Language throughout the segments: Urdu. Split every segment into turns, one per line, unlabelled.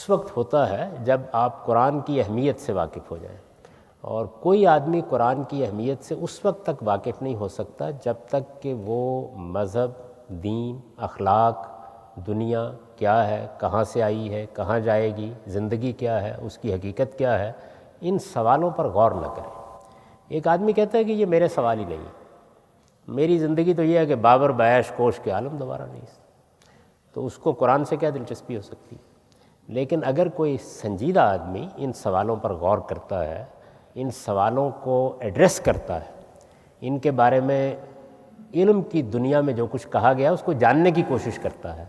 اس وقت ہوتا ہے جب آپ قرآن کی اہمیت سے واقف ہو جائیں، اور کوئی آدمی قرآن کی اہمیت سے اس وقت تک واقف نہیں ہو سکتا جب تک کہ وہ مذہب، دین، اخلاق، دنیا کیا ہے، کہاں سے آئی ہے، کہاں جائے گی، زندگی کیا ہے، اس کی حقیقت کیا ہے، ان سوالوں پر غور نہ کرے۔ ایک آدمی کہتا ہے کہ یہ میرے سوال ہی نہیں ہے، میری زندگی تو یہ ہے کہ بابر بعیش کوش کے عالم دوبارہ نہیں، تو اس کو قرآن سے کیا دلچسپی ہو سکتی ہے؟ لیکن اگر کوئی سنجیدہ آدمی ان سوالوں پر غور کرتا ہے، ان سوالوں کو ایڈریس کرتا ہے، ان کے بارے میں علم کی دنیا میں جو کچھ کہا گیا اس کو جاننے کی کوشش کرتا ہے،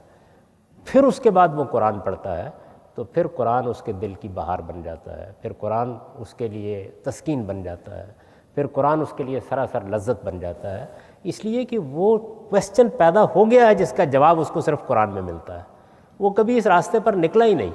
پھر اس کے بعد وہ قرآن پڑھتا ہے، تو پھر قرآن اس کے دل کی بہار بن جاتا ہے، پھر قرآن اس کے لیے تسکین بن جاتا ہے، پھر قرآن اس کے لیے سراسر لذت بن جاتا ہے، اس لیے کہ وہ کویسچن پیدا ہو گیا ہے جس کا جواب اس کو صرف قرآن میں ملتا ہے، وہ کبھی اس راستے پر نکلا ہی نہیں۔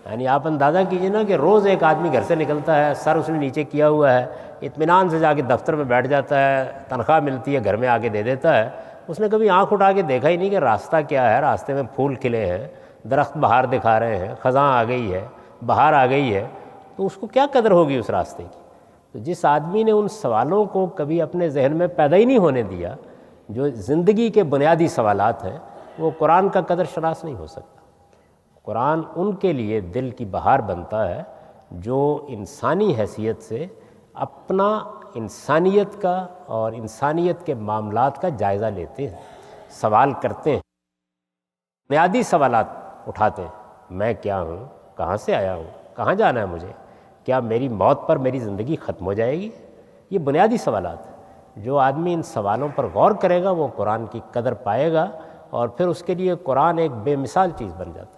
یعنی آپ اندازہ کیجئے نا کہ روز ایک آدمی گھر سے نکلتا ہے، سر اس نے نیچے کیا ہوا ہے، اطمینان سے جا کے دفتر میں بیٹھ جاتا ہے، تنخواہ ملتی ہے، گھر میں آ کے دے دیتا ہے، اس نے کبھی آنکھ اٹھا کے دیکھا ہی نہیں کہ راستہ کیا ہے، راستے میں پھول کھلے ہیں، درخت بہار دکھا رہے ہیں، خزاں آ گئی ہے، بہار آ گئی ہے، تو اس کو کیا قدر ہوگی اس راستے کی؟ تو جس آدمی نے ان سوالوں کو کبھی اپنے ذہن میں پیدا ہی نہیں ہونے دیا، جو زندگی کے بنیادی سوالات ہیں، وہ قرآن کا قدر شناس نہیں ہو سکتا۔ قرآن ان کے لیے دل کی بہار بنتا ہے جو انسانی حیثیت سے اپنا انسانیت کا اور انسانیت کے معاملات کا جائزہ لیتے ہیں، سوال کرتے ہیں، بنیادی سوالات اٹھاتے ہیں، میں کیا ہوں، کہاں سے آیا ہوں، کہاں جانا ہے مجھے، کیا میری موت پر میری زندگی ختم ہو جائے گی؟ یہ بنیادی سوالات ہیں۔ جو آدمی ان سوالوں پر غور کرے گا وہ قرآن کی قدر پائے گا، اور پھر اس کے لیے قرآن ایک بے مثال چیز بن جاتا ہے۔